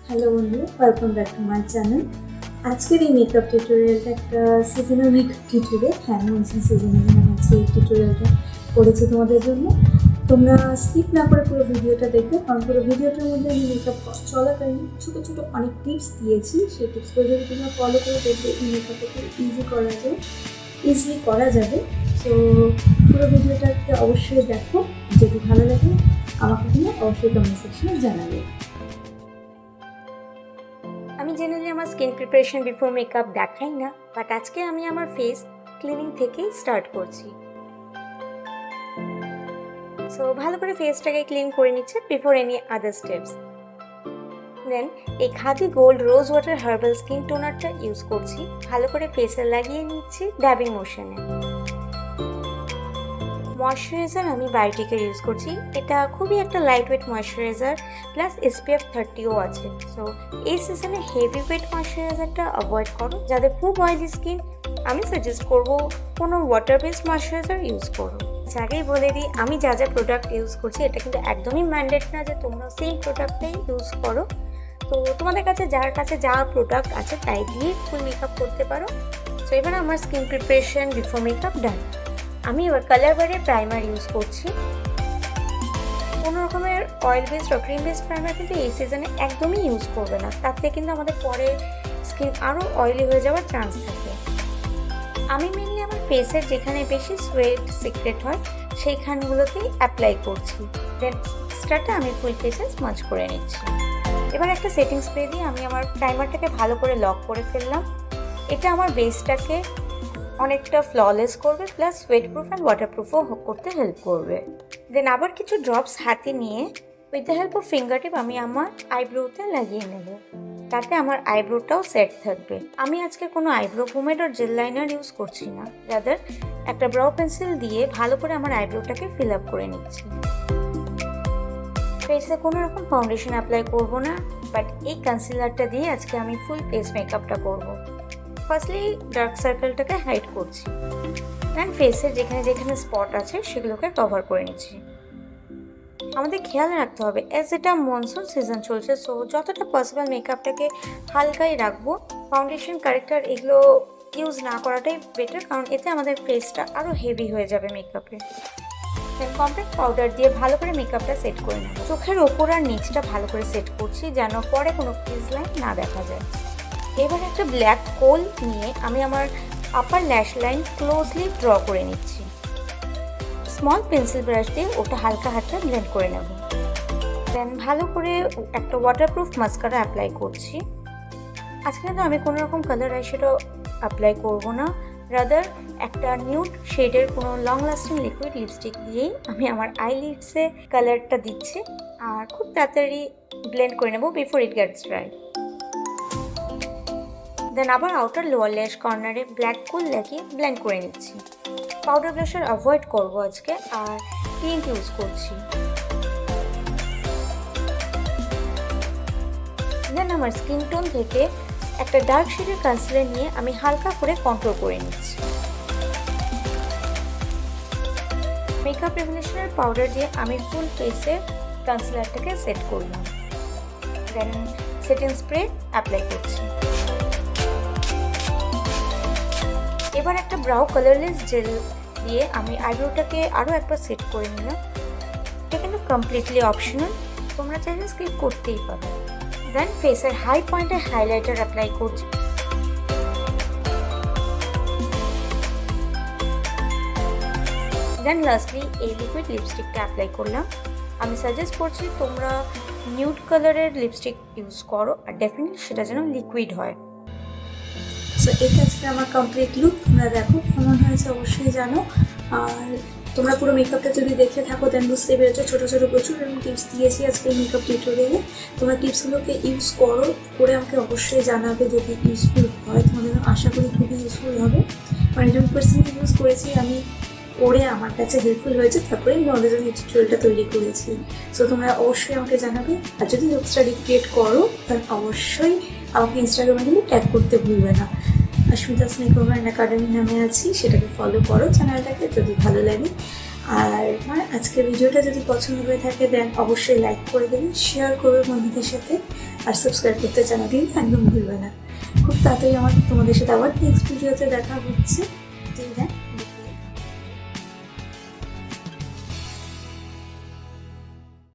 Hello বন্ধু, welcome back to my channel. আজকের এই মেকআপ টিউটোরিয়ালটা একটা সিজনাল মেকআপ টিউটোরিয়াল। হ্যাঁ, মনসুন সিজনের জন্য আমি আজকে এই টিউটোরিয়ালটা করেছি তোমাদের জন্য। তোমরা স্কিপ না করে পুরো ভিডিওটা দেখবে, কারণ পুরো ভিডিওটার মধ্যে আমি মেকআপ চলাকালীন ছোটো ছোটো অনেক টিপস দিয়েছি। সেই টিপসগুলো যদি তোমরা ফলো করে দেখবে, এই মেকআপটাকে ইজিলি করা যাবে। তো পুরো ভিডিওটাকে অবশ্যই দেখো, যদি ভালো লাগে আমাকে তোমরা অবশ্যই কমেন্ট সেকশনে জানাবে। আমি জেনারেলি আমার স্কিন প্রিপারেশন বিফোর মেকআপ দেখাই না, বাট আজকে আমি আমার ফেস ক্লিনিং থেকেই স্টার্ট করছি। সো ভালো করে ফেসটাকে ক্লিন করে নিচ্ছে before any other steps. Then এই Khadi gold rose water herbal skin টোনারটা ইউজ করছি, ভালো করে ফেসে লাগিয়ে নিচ্ছি ড্যাবিং মোশনে। ময়শ্চারাইজার আমি বায়োটিকের ইউজ করছি, এটা খুবই একটা light weight moisturiser, plus SPF 30ও আছে। সো এই সিজনে হেভি ওয়েট ময়শ্চারাইজারটা অ্যাভয়েড করো। যাদের খুব অয়েলি স্কিন, আমি সাজেস্ট করব কোনো ওয়াটার বেসড ময়শ্চারাইজার ইউজ করো। আগেই বলে দিই, আমি যা যা প্রোডাক্ট ইউজ করছি এটা কিন্তু একদমই ম্যান্ডেট না যে তোমরা সেই প্রোডাক্টটাই ইউজ করো। তো তোমাদের কাছে যার কাছে যা প্রোডাক্ট আছে তাই দিয়ে ফুল মেকআপ করতে পারো। সো এবার আমার স্কিন প্রিপারেশন বিফোর মেকআপ ডান। আমি এবার কালার বারে প্রাইমার ইউজ করছি। কোনো রকমের অয়েল বেসড বা ক্রিম বেসড প্রাইমার কিন্তু এই সিজনে একদমই ইউজ করবে না, তাতে কিন্তু আমাদের পরে স্কিন আরও অয়েলি হয়ে যাওয়ার চান্স থাকে। আমি মেনলি আমার ফেসের যেখানে বেশি সোয়েট সিক্রেট হয় সেইখানগুলোতেই অ্যাপ্লাই করছি। দেন এক্সট্রাটা আমি ফুল ফেসে স্মাচ করে নিচ্ছি। এবার একটা সেটিং স্প্রে দিয়ে আমি আমার প্রাইমারটাকে ভালো করে লক করে ফেললাম। এটা আমার বেসটাকে অনেকটা ফ্ললেস করবে, প্লাস সোয়েট প্রুফ অ্যান্ড ওয়াটারপ্রুফও করতে হেল্প করবে। দেন আবার কিছু ড্রপস হাতে নিয়ে with the help of finger tip আমি আমার আইব্রোতে লাগিয়ে নেব, তাতে আমার আইব্রোটাও সেট থাকবে। আমি আজকে কোনো আইব্রো পোমেড আর জেল লাইনার ইউজ করছি না, রাদার একটা ব্রাউ পেন্সিল দিয়ে ভালো করে আমার আইব্রোটাকে ফিল আপ করে নিচ্ছি। ফেসে কোনো রকম ফাউন্ডেশন অ্যাপ্লাই করব না, বাট এই কনসিলারটা দিয়ে আজকে আমি ফুল ফেস মেকআপটা করব। ফার্স্টলি ডার্ক সার্কেলটাকে হাইড করছি, অ্যান্ড ফেসের যেখানে যেখানে স্পট আছে সেগুলোকে কভার করে নিচ্ছি। আমাদের খেয়াল রাখতে হবে, অ্যাজ এটা মনসুন সিজন চলছে, সো যতটা পসিবল মেকআপটাকে হালকাই রাখবো। ফাউন্ডেশন কারেক্টার এগুলো ইউজ না করাটাই বেটার, কারণ এতে আমাদের ফেসটা আরও হেভি হয়ে যাবে মেকআপে। দেন কম্প্যাক্ট পাউডার দিয়ে ভালো করে মেকআপটা সেট করে নেব। চোখের ওপর আর নিচটা ভালো করে সেট করছি, যেন পরে কোনো ক্রিজ লাইন না দেখা যায়। এবার একটা ব্ল্যাক কোল নিয়ে আমি আমার আপার ল্যাশ লাইন ক্লোজলি ড্র করে নিচ্ছি। স্মল পেন্সিল ব্রাশ দিয়ে ওটা হালকা হাতে ব্লেন্ড করে নেব। দেন ভালো করে একটা ওয়াটারপ্রুফ মাস্কারা অ্যাপ্লাই করছি। আজকে কিন্তু আমি কোনো রকম কালার আইশ্যাডো অ্যাপ্লাই করব না, রাদার একটা নিউড শেডের কোনো লং লাস্টিং লিকুইড লিপস্টিক দিয়েই আমি আমার আইলিডসে কালারটা দিচ্ছি, আর খুব তাড়াতাড়ি ব্লেন্ড করে নেব বিফোর ইট গেটস ড্রাই। দেন আবার আউটার লোয়ার ল্যাশ কর্নারে ব্ল্যাক কোল লাগিয়ে ব্লেন্ড করে নিচ্ছি। পাউডার ব্লাশার অ্যাভয়েড করবো আজকে, আর টিন্ট ইউজ করছি। দেন আমার স্কিন টোন থেকে একটা ডার্ক শেডের কনসিলার নিয়ে আমি হালকা করে কন্ট্রোল করে নিচ্ছি। মেকআপ রেভলিউশনের পাউডার দিয়ে আমি ফুল ফেসে কনসিলারটাকে সেট করলাম। দেন সেটিং স্প্রে অ্যাপ্লাই করছি। এবার একটা ব্রাউ কালারলেস জেল দিয়ে আমি আইব্রোটাকে আরও একবার সেট করে নিলাম। এটা কিন্তু কমপ্লিটলি অপশনাল, তোমরা চাইলে স্কিপ করতেই পারো। দেন ফেসের হাই পয়েন্টে হাইলাইটার অ্যাপ্লাই করছি। দেন লাস্টলি এই লিকুইড লিপস্টিকটা অ্যাপ্লাই করলাম। আমি সাজেস্ট করছি তোমরা নিউড কালারের লিপস্টিক ইউজ করো, আর ডেফিনেটলি সেটা যেন লিকুইড হয়। সো এটা আজকে আমার কমপ্লিট লুক। তোমরা দেখো কেমন হয়েছে অবশ্যই জানো। আর তোমরা পুরো মেকআপটা যদি দেখে থাকো দেন বুঝতে পেরেছো ছোটো ছোটো প্রচুর এরকম টিপস দিয়েছি আজকে মেকআপ টিউটোরিয়ালে। তোমরা টিপসগুলোকে ইউজ করো, করে আমাকে অবশ্যই জানাবে যদি ইউজফুল হয়। তোমাদের আশা করি খুবই ইউজফুল হবে। 100% ইউজ করেছি আমি, করে আমার কাছে হেল্পফুল হয়েছে, তারপরে আমি তোমাদের জন্য এই টিউটোরিয়ালটা তৈরি করেছি। সো তোমরা অবশ্যই আমাকে জানাবে, আর যদি লুকসটা রিক্রিয়েট করো তাহলে অবশ্যই আমাকে ইনস্টাগ্রামে কিন্তু ট্যাগ করতে ভুলবে না। asmita'smakeover একাডেমি নামে আছি, সেটাকে ফলো করো চ্যানেলটাকে যদি ভালো লাগে। আর আমার আজকের ভিডিওটা যদি পছন্দ হয়ে থাকে দেন অবশ্যই লাইক করে দেবে, শেয়ার করবে বন্ধুদের সাথে, আর সাবস্ক্রাইব করতে চ্যানেলটি একদম ভুলবে না। খুব তাড়াতাড়ি তোমাদের সাথে আবার নেক্সট ভিডিওতে দেখা হচ্ছে। ঠিক আছে।